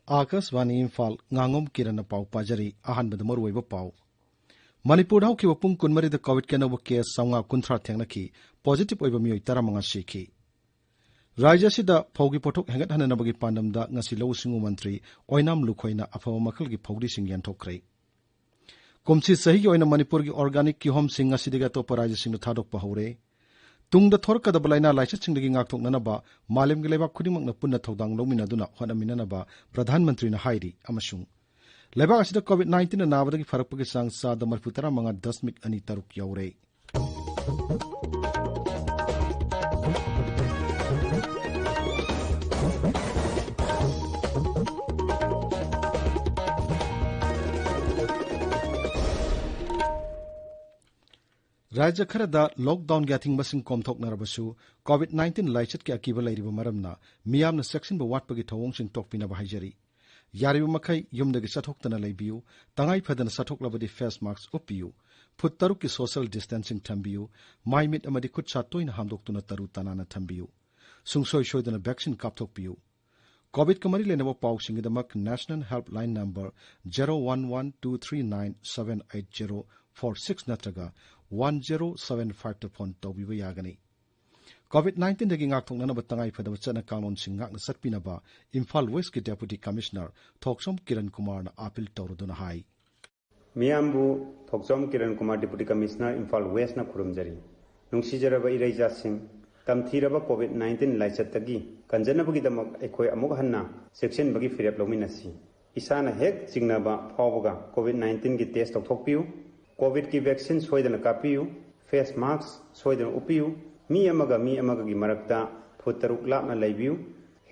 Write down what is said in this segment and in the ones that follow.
Akashvani Imphal Ngangom Kiran पाव पाजरी अहानबद मरुइब पाव मणिपुर हौखिब पुंग कुनमरीद Covid के नव case 930 थेंगनखि positive ओइब मियोय 15 सिखि राज्य सिदा फौगी पोथोक हेंगत हननबगी पांडमदा ngasi लौ सिंगु मंत्री ओइनाम लुखोइना अफव मखलगी फौदी सिंग यंथोखरै कुमसी सही ओइना मणिपुर की ऑर्गेनिक किहोम सिंग ngasidiga तोप राज्य सिंग थादोक पहौरे तुंगद थोरकदब लाइना लाइचतसिंगदगी ngaktoknanaba मालेमगी लेबाक खुदिमकना पुन्ना थौदांग लौमिनादुना होनामिननaba प्रधानमंत्रीना हाइरि अमसुंग लेबाक असिदा कोविड-19 नाबदगी फरकपगी सांग सादा 35.23 यौरे राज्य खरदा लॉकडाउन ग्याथिंग मसिंग कोमथोकनरबसु कोविड-19 लाइचत के अकीब लैरिब मरमना मियामना सेक्शनबो वाटपगी थौवोंसिंग तोकपिनबा हाइजरी यारिब मखै युमदगी सथोक्तना लैबियु तंगाई फदन सथोक्लबदी फेस मास्क उपियु फुट तरुक की सोशल डिस्टेंसिंग थंबियु माइमिट अमदी खुद सातोइना हामदोक्तुना तरु तनाना थंबियु सुंगसोय सोयदना वैक्सीन कापथोकपियु कोविड कमरी लेनबो पाउसिंगदमक नेशनल हेल्पलाइन नंबर 011239788046 नत्रगा 1075 फोन तौबिबा यागनी कोविड-19 दगी ngaktoknanaba tangai phadaba chana kanglon sing ngakna satpinaba Imphal West ki deputy commissioner Ngangom Kiran Kumar na appeal tawruduna hai Miyambu Ngangom Kiran Kumar deputy commissioner Imphal West na khurumjari nungsijaraba iraija sing tamthiraba COVID-19 laichatagi kanjanabagi damak ekhoi amuk hanna section bagi firep lominasi isana hek jingnaba phawbaga COVID-19 ki test tokthokpiu COVID ki vaccine soidana kapiu face mask soidana upiu mi amaga ki marakta phutaruk lapna laibiu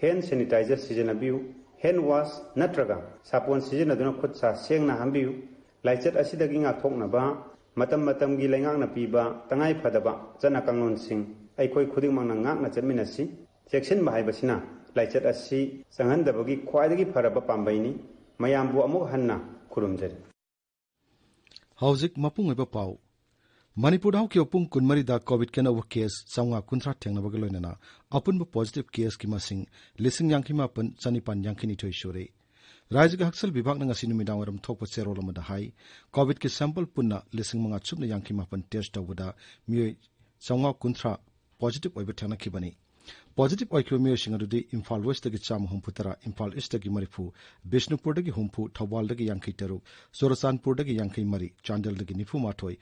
hand sanitizer sijanabiu hand wash natraga sapon sijanaduna khut sa sengna hambiu laichat asidagi ngathoknaba matam gi laingangna piba tangai phadaba chana kanglon sing aikoi khudingmangna ngakna chatminasi section bahaibasina laichat asi sanghandabagi khwaidagi faraba pambaini mayambu amuk hanna khurumjari हौजिक मपुंग एबा पाव मणिपुर हौखियो पुंग कुनमरीदा Covid के नव case 930 थेंगनबग लोइनना अपुनब positive case की मसिंग लिसिंग यांखिमापन चनिपान यांखिनिथोय सुरे राज्य के हक्सल विभाग न ngasi numidawaram thokpa serol amada hai COVID के सैंपल पुन्ना लिसिंग मंगा छुपना यांखिमापन टेस्ट तौबदा मियोय 930 पॉजिटिव ओइबा थेंगनखिबनी पॉजिटिव ओइखियो मियोयसिंग अदुदि इम्फाल वेस्ट दगी 130 इम्फाल ईस्ट दगी 30 बिष्णुपुर दगी 30 थौबाल दगी 83 सोरसानपुर दगी 83 चांदल दगी 94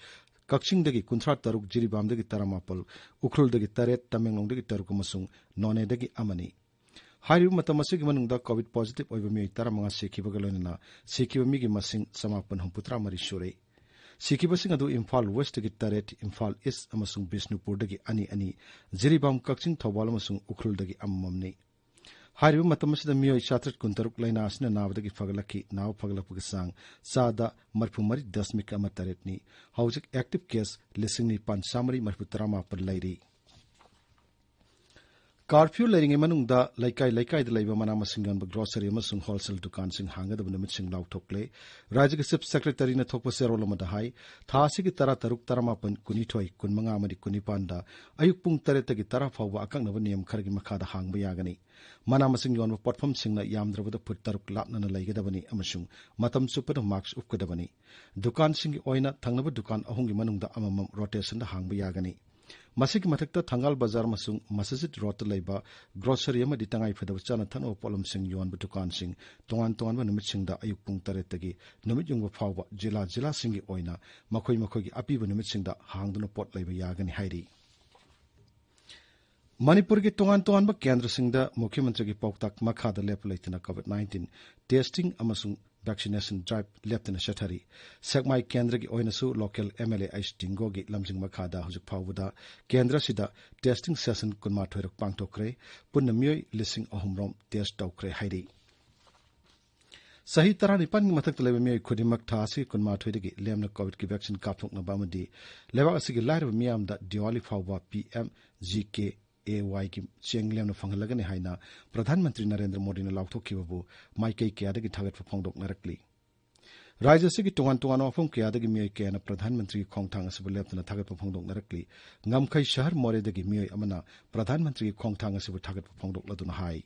कक्सिंग दगी 53 जिरीबाम दगी 18 उखरुल दगी 8 तमेंगलोंग दगी 3 अमसुंग नोने दगी अमनी हारिबु मतम असिगी मनुंगदा कोविड पॉजिटिव ओइबा मियोय 15 सिखिबगा लोइनना सिखिबा मिगी मसिंग 953 सुरे सिखिबसिंग अदु इम्फाल वेस्ट दगी 8 इम्फाल ईस्ट अमसुंग बिष्णुपुर दगी 2 जिरीबाम कक्सिंग थौबाल अमसुंग उखरुल दगी अमममनी हारिबु मतम असिदा मियोय 763 लाइना असना नाबदगी फगलखि नाव फगलपग सांग सादा 39.8 नि हौजिक एक्टिव केस लिसिंग 530 लैरी कर्फ्यू लैरिंग मनुंगदा लैकाय द लैबा मना मसिंग गनब ग्रोसरी अमसुंग होलसेल दुकान सिंग हांगदब नुमित सिंग लाउथोकले राज्य के चीफ सेक्रेटरी न थोकप सेरोल मदा हाई थासी की 13 कुनिथोय 15 अमदि 19 दा अयुक पुंग 3 की 10 फावबा अकंगनब नियम खरगी मखादा हांगबा यागनी मना मसिंग योन पोटफम सिंगना यामद्रबद फुट 3 लापना लैगदबनी अमसुंग मतम सुपद मार्क्स उपकदबनी दुकान सिंग ओइना थंगनब दुकान अहुंगी मनुंगदा अममम रोटेशन दा हांगबा यागनी मसिक मथक्ता थंगाल बाजार मसुंग मसजिद रोड लैबा ग्रोसरी अमदि तंगाई फदब चाना थनो पोलम सिंग योन दुकान सिंग तोंगान नुमित सिंगदा अयुक पुंग 3 तगी नुमित युंग फावबा जिला सिंगी ओइना मखोई की अपीब नुमित सिंगदा हांगदुना पोट लैबा यागनी हाइरी मणिपुर की तोंगान केंद्र सिंगदा मुख्यमंत्री की पौताक मखादा लेप लैतना कोविड-19 टेस्टिंग अमसुंग वैक्सीनेशन ड्राइव लेप्तना शथरी सेकमाई केंद्र की ओइनसु लोकल एमएलए आइस टिंगो की लमजिंग मखादा हुजुक फावदा केंद्र सिदा टेस्टिंग सेशन 12 पांगथोखरे पुन्ना मियोय 3,000 टेस्ट तौखरे हाइरी सही 19 की मथक लेबा मियोय खुदिमक थासी 12 दगी लेमना कोविड की वैक्सीन कापथोकनबा अमदि लेबा असिगी लाइरब मियामदा दिवाली फावबा PMGK AY की चेंगलेम फंगलगने हाइना प्रधानमंत्री नरेंद्र मोदी ने लाउथोखिबबु माइकई केयादगी थागत फोंगदोक नरकली राज्य से तोान तोान मफम कयादगी मियोय कयाना प्रधानमंत्री खोंगथांग असिबु लेप्तना थागतपा फोंदोकनरक्ली ngamkhai shahar moredagi miyoy amana प्रधानमंत्री खोंगथांग असिबु थागतपा फोंदोकलदुना हाय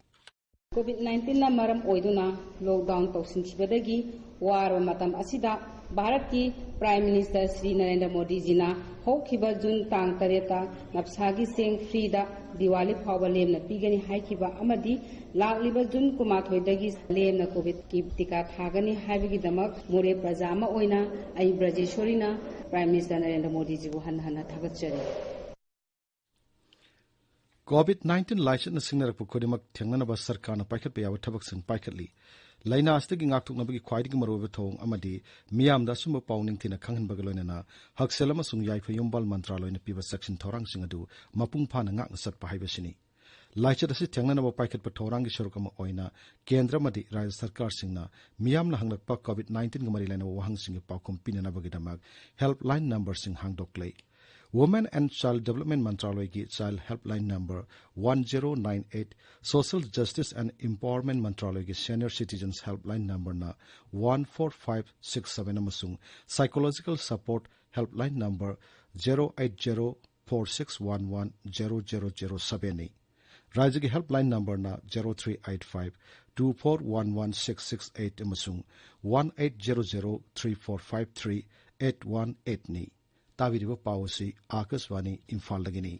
COVID-19 na maram oiduna lockdown tausinchibadagi waro matam asida Bharat ki Prime Minister Shri Narendra Modi ji na hokhiba June tang tareta napsagi seng free da Diwali phawba lemna pigani haikiba amadi lagliba June kumathoidagi lemna COVID ki tika thagani haibigi damak more prajama oina ai Brajeshwari na Prime Minister Narendra Modi ji bu hanhana thagatchari COVID-19 licence सिंगनरप खुदिमक थेंगनबा सरकारना पाइखत याव थबक सिंग पाइखतली लाइना आस्तगी ngaktuknabagi khwaidigi marobe thong amadi miyamda sumba pauning thina khanghanbaga loinana hakselama sung yaifa yombal mantraloina piba section thorang sing adu mapung phana ngakna satpa haibasini laichat asi thengnanaba paikhat pa thorang gi sorokama oina kendra madi rajya sarkar singna miyamna hanglakpa COVID-19 gamari laina wahang sing paukum pinanabagi damak helpline number sing hangdoklei Women and Child Development Mantraloy ki Child Helpline Number 1098, Social Justice and Empowerment Mantraloy ki Senior Citizens Helpline Number na 14567 amasung Psychological Support Helpline Number 08046110007 ni. Rajya ki Helpline Number na 038524116668 amasung 18003453 ni. ताविरिबा पावसी Akashvani Imphal दगिनी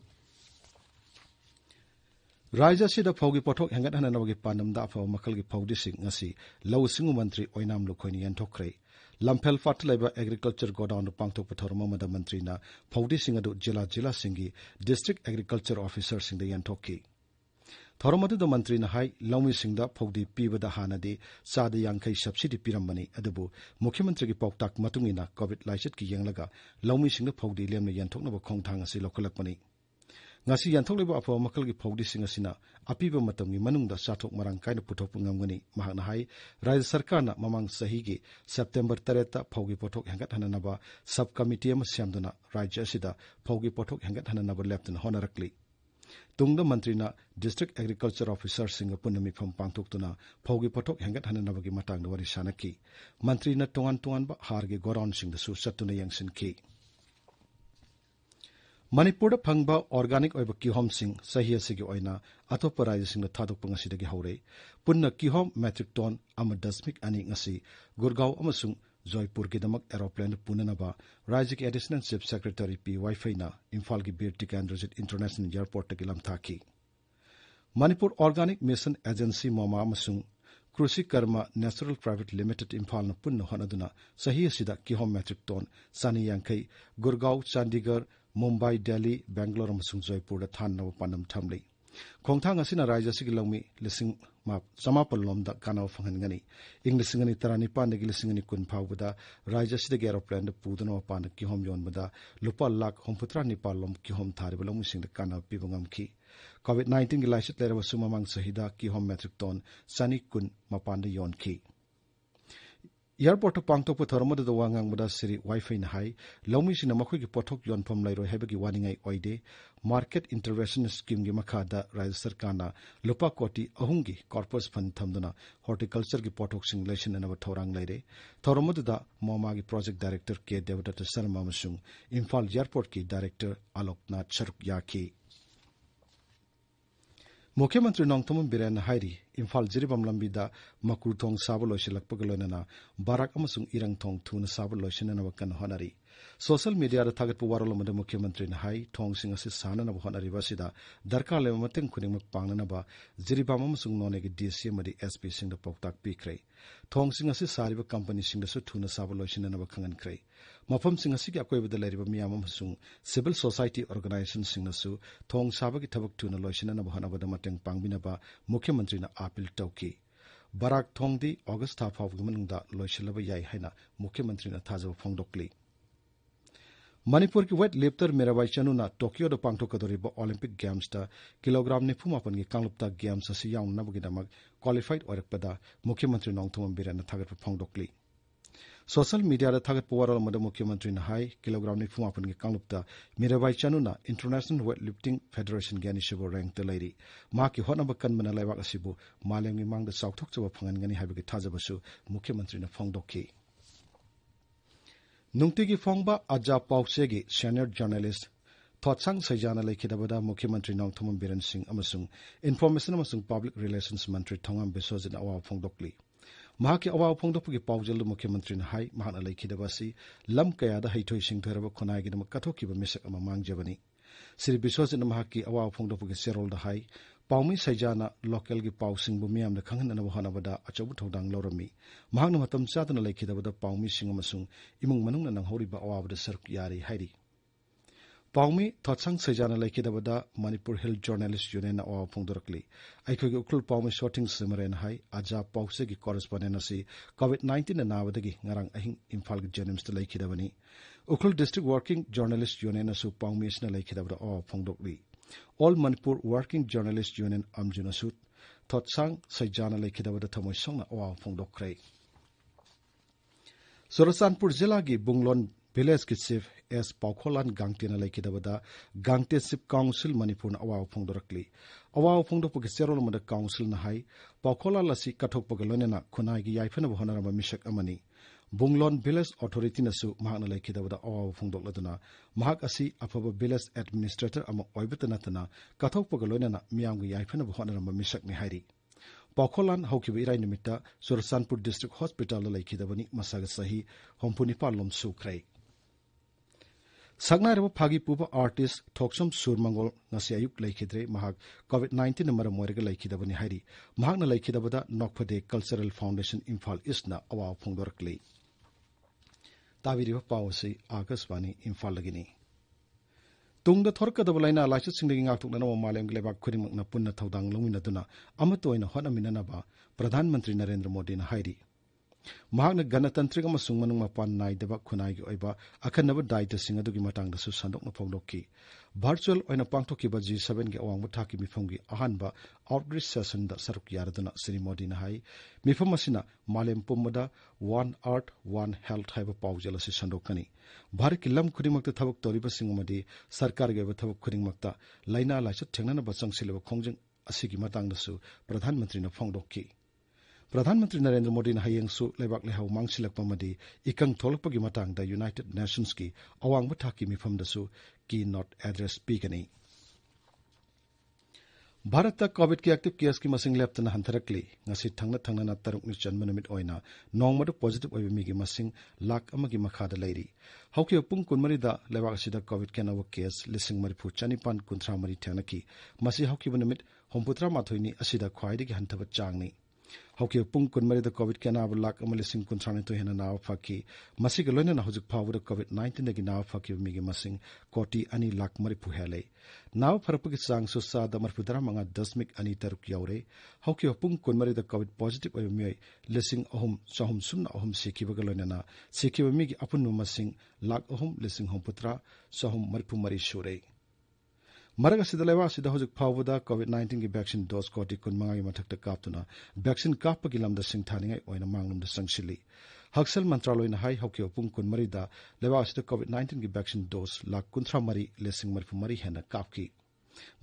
राज्य सिदा फौगी पथोक हेंगत हननबगी पानमदा अफाव मखलगी फौदिसिंग ngasi लौ सिंगु मंत्री ओइनाम लुखोइनि यनथोखरे लमफेल फाट लाइबा agriculture godown पांगथोक पथोरम मदा मंत्रीना फौदिसिंग अदु जिला सिंगी डिस्ट्रिक्ट एग्रीकल्चर ऑफिसर सिंग द यनथोकी थोरमदु मंत्री न हाई लौमी सिंह दा फौदी पीबदा हानदी चाद यांखै सब्सिडी पिरमबनी अदुबु मुख्यमंत्री की पौताक मतुंगिना कोविड लाइसेट की यंगलगा लौमी सिंह दा फौदी लेमना यंथोकनबो खोंगथांग असि लोखलकपनी ngasi yanthokliba afa makal gi phawdi singa sina apiba matamgi manungda chathok marang kaina puthok ngamgani mahakna hai rajya sarkarna mamang sahi gi September 3 ta phawgi pothok hengat hananaba sub committee ama syamduna rajya sida phawgi pothok hengat hananaba leptna honarakli tungda mantrina district agriculture officer singa punami pham pangthoktuna phawgi pothok hengat hananabagi matangda wari sanaki mantrina tongan ba harge goron singda su satuna yangsin ki Manipur phangba organic oiba kihom sing sahi asigi oina atopa rajya sing thadok pangasidagi haure punna kihom metric ton ama dasmik ani ngasi Gurgaon amasung Joypur ki damak aeroplane punanaba rajya ki additional chief secretary P Wi-Fi na Imphal ki Bir Tikandrajit International Airport ki lamthaki Manipur Organic Mission Agency moma amasung Krushi Karma Natural Private Limited Imphal na punna honaduna sahi asida kihom metric ton sani yankai Gurgaon Chandigarh Mumbai, Delhi, Bangalore amasung Jaipur da than na panam thamlei khongthang asina rajya sigi longmi lising map samapal lomda kanaw phangangani inglisingani tarani pandagi lisingani kun phawbada rajya sigi aeroplane da pudana pan ki hom yon bada lupa lakh homputra nipal lom ki hom thari balong sing da kanaw pibangam ki COVID-19 gi laiset lera sumamang sahida ki hom metric ton sani kun mapanda yon ki Airport pangtok pathormada da wangang bada siri Wi-Fi na hai lomi sina makhoi ki pothok yon phom lairo hebagi waningai oide market intervention scheme gi makhada rajya sarkarna lupa koti ahungi corpus fund thamduna horticulture gi pothok sing lesson na thorang laire thormada da moma gi project director K Devadatta Sharma amasung Imphal Airport ki director Aloknath Sharuk Yaki मुख्यमंत्री नोंगथम villain हाइरी Imphal Jiribam लंबीदा मकुर थोंग साबो लोइसिलकपग लोइनना Barak अमसुंग इरंग थोंग थुना साबो लोइसिनना वकन होनारी social media दा थागत पुवारो मद मुख्यमंत्री न high थोंग सिंग असि सानना होनारी बसिदा दरकार ले मतंग खुनिंग पांगनना जिरिबम अमसुंग नोनेगी डीसी मदि एसपी सिंग दा पौताक पिख्रै थोंग सिंग असि सारिबा कंपनी सिंग दसु थुना साबो लोइसिनना वखंगनख्रै मफम सिंग असि अकोइबदा लैरिबा मियाम अमसुंग सिविल सोसाइटी ऑर्गेनाइजेशन सिंग नसु थोंग साबगी थबक थुना लोइसिनना होनाबदा मतंग पांगबिनबा मुख्यमंत्री न अपील तौकी बाराक थोंगदी अगस्त था फावगी मनुंगदा लोइसिलबा याई हैना मुख्यमंत्री न थाजब फोंगदोकली मणिपुर की वेट लिफ्टर मेराबाई चनुना टोक्यो द पांगथोकदोरिबा ओलंपिक गेम्स दा किलोग्राम निफु मापन की कांगलुपता गेम्स असि याउनबगिदमक क्वालिफाइड ओरकपदा मुख्यमंत्री नोंगथुम बिरेन थागत फोंगदोकली सोशल मीडिया दा थागत पुवारो मद मुख्यमंत्री न हाई किलोग्राम निफु मापन की कांगलुपता मेराबाई चनुना इंटरनेशनल वेट लिफ्टिंग फेडरेशन गेनिशिबो रैंक त लैरी माकी होनब कनबना लाइबाक असिबु मालेमगी मांगदा चाउथोकचब फंगनगनी हाइबगी थाजबसु मुख्यमंत्री न फोंगदोकी नुंगतिगी फोंगबा आजा पाउसेगी सीनियर जर्नलिस्ट थॉटसंग सैजाना लेखिदबदा मुख्यमंत्री नोंगथोम बिरेन सिंह अमसुंग इन्फॉर्मेशन अमसुंग पब्लिक रिलेशंस मंत्री थोंगाम बिसोजिन अवाव फोंगदोकली महाके अवाव फोंगदोकगी पाउजल मुख्यमंत्री न हाई महाना लेखिदबसी लम कयादा हैथोई सिंगथरब खोनायगिदम कथोकिब मिसक अमा मांगजबनी श्री बिसोजिन महाके अवाव फोंगदोकगी सेरोलदा हाई पाउमी सैजाना लोकल की पाउसिंगबु मियामदा खंगननब होनबदा अचौबु थौदांग लौरमी महाना मतम चादना लेखिदबदा पाउमी सिंग अमसुंग इमुंग मनुंगना नंगहौरिबा अवाबदा सरक यारी हाइरी पाउमी थॉटसंग सैजाना लेखिदबदा मणिपुर हिल जर्नलिस्ट यूनियन अवाव फोंगदोरकली अखोगी उखुल पाउमी शॉटिंग सिमरेन हाई आजा पाउसे की कॉरेस्पोंडेंट असि कोविड-19 नावदगी ngarang ahing इम्फाल की जेनिम्स द लेखिदबनी Ukhrul district working journalist union असु पाउमी इसना लेखिदबदा अवाव फोंगदोकली all Manipur working journalist union अमजुनसु थॉटसंग सैजाना लेखिदबदा थमोय सोंगना अवाव फोंगदोकरै सोरसानपुर जिला की बुंगलोन विलेज की चीफ एस पाउखोलान गांगतेना लेखिदबदा गांगते चिफ काउंसिल मणिपुर अवाव फोंगदोरकली अवाव फोंगदोकपगे सेरोल मद काउंसिल न हाई पाउखोला लसी कथोकपगे लोनेना खुनाइगी याइफनब होनरम मिशक अमनी बुंगलोन विलेज अथॉरिटी नसु महाना लेखिदबदा अवाव फोंगदोकलदना महाक असि अफब विलेज एडमिनिस्ट्रेटर अम ओइबत नतना कथोकपगे लोनेना मियामगी याइफनब होनरम मिशक नि हाइरी पाउखोलान हौकिब इराई निमित्ता सोरसानपुर डिस्ट्रिक्ट हॉस्पिटल लेखिदबनी मसाग सही होंपुनिपाल लोम सुखरै सकनारब फागी पुबा आर्टिस्ट थोक्सम सुरमंगोल ngasi ayuk lekhidre mahak covid-19 na maram moirga lekhidabani hairi mahak na lekhidabada nokphade cultural foundation imphal east na awa phongdorakli tabiri pawsi akaswani imphal lagini tungda thorkadaba laina laisat singdagi ngaktuk na malem glebak khurimak na punna thodang longina duna amatoina honamina na ba pradhan mantri narendra modi na hairi महाकना गणतंत्रिक अमसुंग मनुंग मपान नाइदबा खुनाइगी ओइबा अखनबा दायित्व सिंग अदुगी मतंगदसु संदोकना फोंदोकि virtual ओइना पांगथोकिबा G7 गे अवांगबा थाकी मिफमगी अहानबा outreach session दा सरुक यारदना श्री मोदी ना high मिफम असिना मालेम पुमदा one earth one health हाइबा पाउजल असि संदोकनी भारत की lump खुदिमक्ता थबक तोरिबा सिंगमदी सरकार गे थबक खुदिमक्ता लाइना लाइसा थेंगना बचंगसिलेबा खोंजंग असिगी मतंगदसु प्रधानमंत्री ना फोंदोकि प्रधानमंत्री नरेंद्र मोदी हयेंसु लेबाक लेहाउ मांगसिलकपमदी इकंग थोलकपगी मतंगदा यूनाइटेड नेशंस की अवांगबा थाकी मिफमदसु की नॉट एड्रेस पीगनी भारत कोविड की एक्टिव केस की मसिंग लेप्तना हंथरकली ngasi thangna tarukni chanma numit oina nongmada positive oiba migi masing lakh amagi makhada leiri hauki pung kunmari da lebak asida covid kenawa case lising marifu chanipan kunthra mari thanaki masi hauki bunumit homputra mathoini asida khwaidigi hanthaba changni हौके पुंग कुनमरी Covid के नाव लाख अमलिसिंग कुंथ्राने तो हेना नाव फाकी मसिग लोइना ना हुजुक फावुद कोविड-19 दगी नाव फाकी मिगी मसिंग कोटी अनि लाख मरि पुहेले नाव फरपगी चांग Sousa the मरफुदरा मंगा 10.2 तरुक यावरे हौके पुंग कुनमरी Covid positive ओय मिय लिसिंग अहम सहम सुन अहम सिकिबग लोइना सिकिब मिगी अपुन मसिंग लाख अहम लिसिंग हम पुत्रा सहम मरफु मरि सुरे मरग सिदलेवा सिदा हुजुक फावुदा कोविड-19 की वैक्सीन डोज कोटी कुनमंगा की मथक्ता कापतुना वैक्सीन कापगी लमदा सिंगथानिंगाई ओइना मांगलुमदा संगसिली हक्सल मंत्रालय ना हाई हौके पुंग कुनमरीदा लेवा सिदा कोविड-19 की वैक्सीन डोज लाख कुंथ्रा मरी लेसिंग मरफु मरी हेना कापकी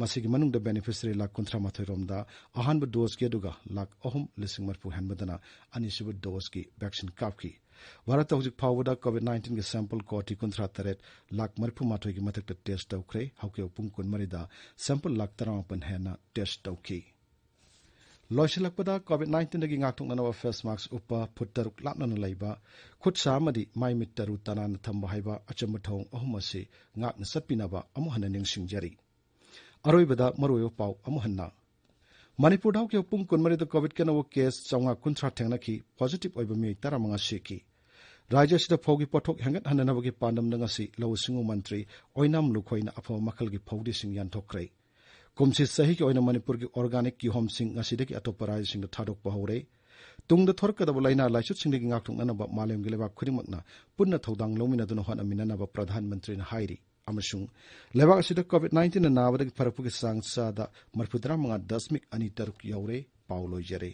मसिगी मनुंगदा बेनिफिशियरी लाख कुंथ्रा माथोय रोमदा अहानबा डोज के दुगा लाख अहम लेसिंग मरफु हेनबदना अनिसिबु डोज की वैक्सीन कापकी भारत हुजुक फावुदा कोविड-19 के सैंपल कोटी कुंथ्रा तरेट लाख मरफु माथोय की मथक्ता टेस्ट तौख्रे हौके पुंग कुनमरीदा सैंपल लाख 13 हेना टेस्ट तौकी लोइसिलकपदा कोविड-19 दगी ngakthoknanaba face mask upa phuttaruk lapnana leiba khutsa amadi mai mittaru tanana thamba haiba achamba thong ahum ase ngakna satpinaba amu hana ningsingjari aroibada maroyo pau amu hanna Manipur hau ke pung kunmari da covid kenawo case chawnga kunthra thengnaki positive oiba mi 15 seki राज्य सिदा फौगी पथोक हेंगत हननबगी पांडम नंगसी लौसिंगु मंत्री ओइनाम लुखोइना अफो मखल की फौदी सिंग यानथोक्रे कुमसी सही के ओइना मणिपुर की organic की home सिंग ngasiदगी अतोप राज्य सिंग थादोक पहौरे तुंगद थोरकदब लाइना लाइसुत सिंगदगी ngakthoknanaba मालेम गिलेबा खुरिमकना पुन्ना थौदांग लौमिना दुनो हनमिनानaba प्रधानमंत्री ना हाइरी अमसुंग लेबाक सिदा कोविड-19 ना नाबदगी फरकपुगी सांग सादा मरफुदरा मंगा 10.2 तरुक यौरे पाउलोइजरे